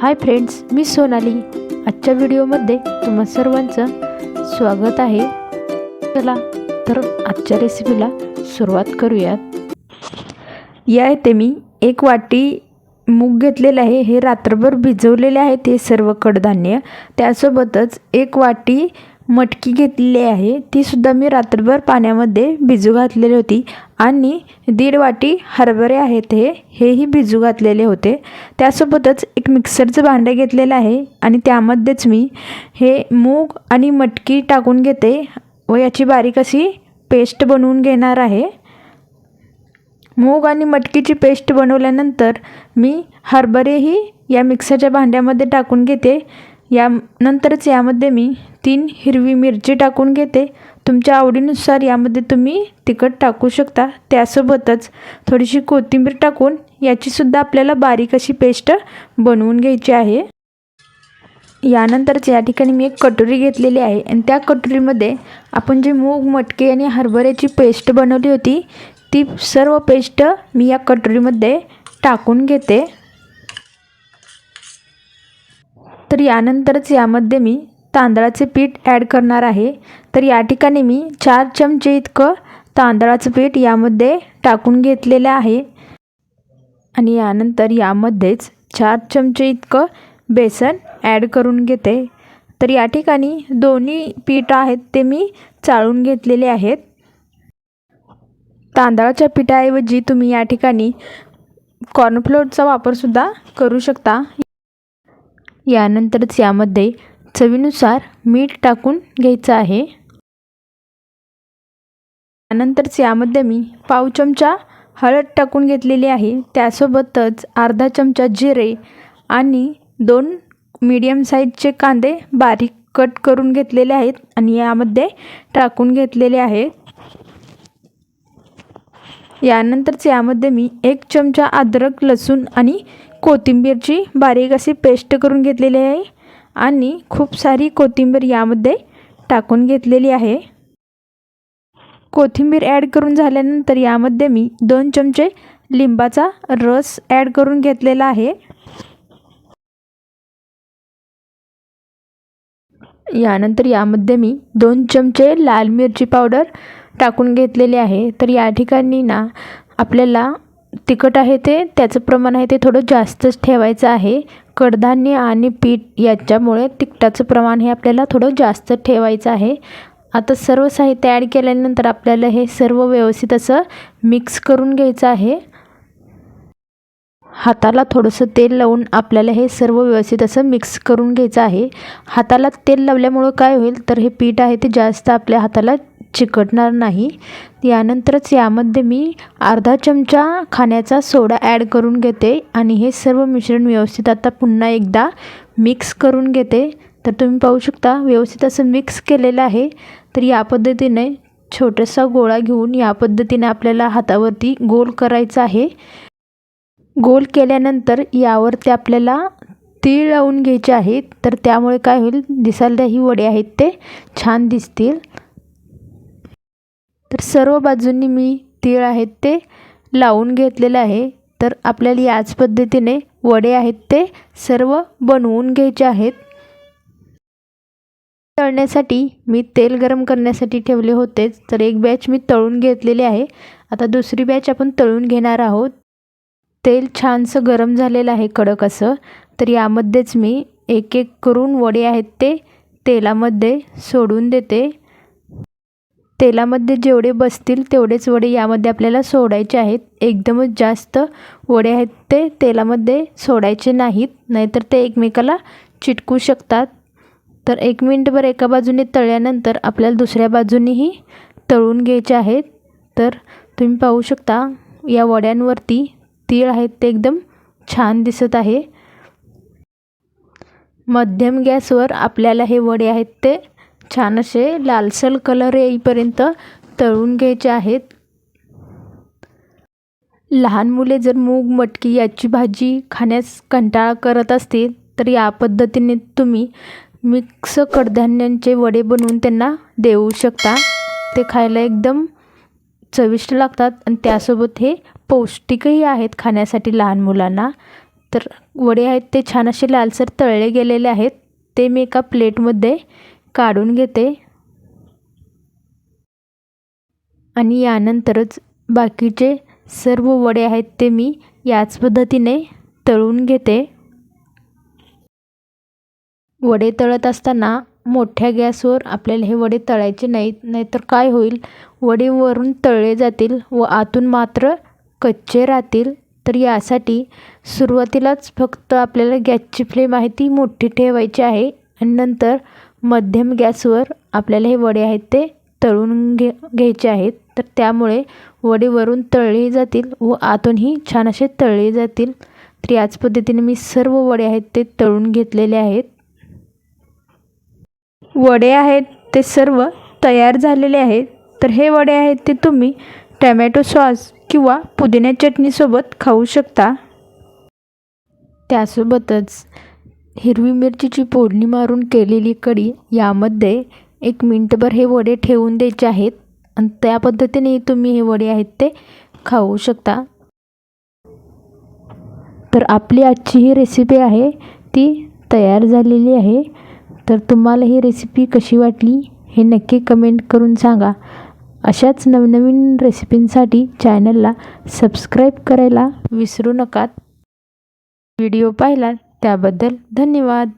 Hi friends, मी सोनाली. आजच्या व्हिडिओमध्ये तुम्हा सर्वांचं स्वागत आहे. चला तर आजच्या रेसिपीला सुरुवात करूयात. या इथे मी 1 वाटी मूग घेतलेले आहे. हे रात्रभर भिजवलेले आहे ते सर्व कडधान्य. त्यासोबतच 1 वाटी मटकी घेतलेली आहे, ती सुद्धा मी रात्रभर पाण्यामध्ये भिजू घातलेली होती. आणि 1.5 वाटी हरभरे आहेत, हेही भिजू घातलेले होते. त्यासोबतच एक मिक्सरचं भांडं घेतलेलं आहे आणि त्यामध्येच मी हे मूग आणि मटकी टाकून घेते व याची बारीक अशी पेस्ट बनवून घेणार आहे. मूग आणि मटकीची पेस्ट बनवल्यानंतर मी हरभरेही या मिक्सरच्या भांड्यामध्ये टाकून घेते. यानंतरच यामध्ये मी 3 हिरवी मिरची टाकून घेते. तुमच्या आवडीनुसार यामध्ये तुम्ही तिखट टाकू शकता. त्यासोबतच थोडीशी कोथिंबीर टाकून याचीसुद्धा आपल्याला बारीक अशी पेस्ट बनवून घ्यायची आहे. यानंतरच या ठिकाणी मी एक कटोरी घेतलेली आहे आणि त्या कटोरीमध्ये आपण जे मूग, मटकी आणि हरभऱ्याची पेस्ट बनवली होती ती सर्व पेस्ट मी या कटोरीमध्ये टाकून घेते. तर यानंतरच यामध्ये मी तांदळाचे पीठ ॲड करणार आहे. तर या ठिकाणी मी 4 चमचे इतकं तांदळाचं पीठ यामध्ये टाकून घेतलेलं आहे आणि यानंतर यामध्येच 4 चमचे इतकं बेसन ॲड करून घेते. तर या ठिकाणी दोन्ही पीठ आहेत ते मी चाळून घेतलेले आहेत. तांदळाच्या पिठाऐवजी तुम्ही या ठिकाणी कॉर्नफ्लोअरचा वापरसुद्धा करू शकता. यानंतरच यामध्ये चवीनुसार मीठ टाकून घ्यायचं आहे. यानंतरच यामध्ये मी पाव चमचा हळद टाकून घेतलेली आहे. त्यासोबतच अर्धा चमचा जिरे आणि 2 मीडियम साईजचे कांदे बारीक कट करून घेतलेले आहेत आणि यामध्ये टाकून घेतलेले आहेत. यानंतरच यामध्ये मी 1 चमचा अद्रक, लसूण आणि कोथिंबीरची बारीक अशी पेस्ट करून घेतलेली आहे आणि खूप सारी कोथिंबीर यामध्ये टाकून घेतलेली आहे. कोथिंबीर ॲड करून झाल्यानंतर यामध्ये मी 2 चमचे लिंबाचा रस ॲड करून घेतलेला आहे. यानंतर यामध्ये मी 2 चमचे लाल मिरची पावडर टाकून घेतलेले आहे. तर या ठिकाणी ना आपल्याला तिखट आहे ते त्याचं प्रमाण आहे ते थोडं जास्तच ठेवायचं आहे. कडधान्य आणि पीठ याच्यामुळे तिखटाचं प्रमाण हे आपल्याला थोडं जास्त ठेवायचं आहे. आता सर्व साहित्य ॲड केल्यानंतर आपल्याला हे सर्व व्यवस्थित असं मिक्स करून घ्यायचं आहे. हाताला थोडंसं तेल लावून आपल्याला हे सर्व व्यवस्थित असं मिक्स करून घ्यायचं आहे. हाताला तेल लावल्यामुळं काय होईल तर हे पीठ आहे ते जास्त आपल्या हाताला चिकटणार नाही. यानंतरच यामध्ये मी अर्धा चमचा खाण्याचा सोडा ॲड करून घेते आणि हे सर्व मिश्रण व्यवस्थित आता पुन्हा एकदा मिक्स करून घेते. तर तुम्ही पाहू शकता व्यवस्थित असं मिक्स केलेलं आहे. तर या पद्धतीने छोटासा गोळा घेऊन या पद्धतीने आपल्याला हातावरती गोल करायचा आहे. गोल केल्यानंतर यावरती आपल्याला तीळ लावून घ्यायचे आहेत. तर त्यामुळे काय होईल दिसायला ही वडे आहेत ते छान दिसतील. तर सर्व बाजूंनी मी तीळ आहेत ते लावून घेतलेलं आहे. तर आपल्याला याच पद्धतीने वडे आहेत ते सर्व बनवून घ्यायचे आहेत. तळण्यासाठी मी तेल गरम करण्यासाठी ठेवले होतेच. तर एक बॅच मी तळून घेतलेली आहे. आता दुसरी बॅच आपण तळून घेणार आहोत. तेल छानसं गरम झालेलं आहे कडक असं. तर यामध्येच मी एक एक करून वडे आहेत ते तेलामध्ये सोडून देते. तेलामध्ये जेवढे बसतील तेवढेच वडे यामध्ये आपल्याला सोडायचे आहेत. एकदमच जास्त वडे आहेत ते तेलामध्ये सोडायचे नाहीत, नाहीतर ते एकमेकाला चिटकू शकतात. तर 1 मिनिटभर एका बाजूने तळल्यानंतर आपल्याला दुसऱ्या बाजूनेही तळून घ्यायचे आहेत. तर तुम्ही पाहू शकता या वड्यांवरती तीळ आहेत ते एकदम छान दिसत आहे. मध्यम गॅसवर आपल्याला हे वडे आहेत ते छान असे लालसर कलर येईपर्यंत तळून घ्यायचे आहेत. लहान मुले जर मूग, मटकी याची भाजी खाण्यास कंटाळा करत असतील तर या पद्धतीने तुम्ही मिक्स कडधान्यांचे वडे बनवून त्यांना देऊ शकता. ते खायला एकदम चविष्ट लागतात आणि त्यासोबत हे पौष्टिकही आहेत खाण्यासाठी लहान मुलांना. तर वडे आहेत ते छान असे लालसर तळले गेलेले आहेत. ते मी एका प्लेटमध्ये काढून घेते आणि यानंतरच बाकीचे सर्व वडे आहेत ते मी याच पद्धतीने तळून घेते. वडे तळत असताना मोठ्या गॅसवर आपल्याला हे वडे तळायचे नाहीत, नाहीतर काय होईल, वडे वरून तळले जातील व आतून मात्र कच्चे राहतील. तर यासाठी सुरुवातीलाच फक्त आपल्याला गॅसची फ्लेम आहे ती मोठी ठेवायची आहे आणि नंतर मध्यम गॅसवर आपल्याला हे वडे आहेत ते तळून घ्यायचे आहेत. तर त्यामुळे वडे वरून तळले जातील व आतूनही छान असे तळले जातील. तर याच पद्धतीने मी सर्व वडे आहेत ते तळून घेतलेले आहेत. वडे आहेत ते सर्व तयार झालेले आहेत. तर हे वडे आहेत ते तुम्ही टमॅटो सॉस किंवा पुदिना चटणीसोबत खाऊ शकता. त्यासोबतच हिरवी मिरचीची फोडणी मारून केलेली कढी यामध्ये 1 मिनिटभर हे वडे ठेवून द्यायचे आहेत आणि त्या पद्धतीने तुम्ही हे वडे आहेत ते खाऊ शकता. तर आपली आजची ही रेसिपी आहे ती तयार झालेली आहे. तर तुम्हाला ही रेसिपी कशी वाटली हे नक्की कमेंट करून सांगा. अशाच नवनवीन रेसिपींसाठी चॅनलला सबस्क्राईब करायला विसरू नका. व्हिडिओ पाहिला त्याबद्दल धन्यवाद.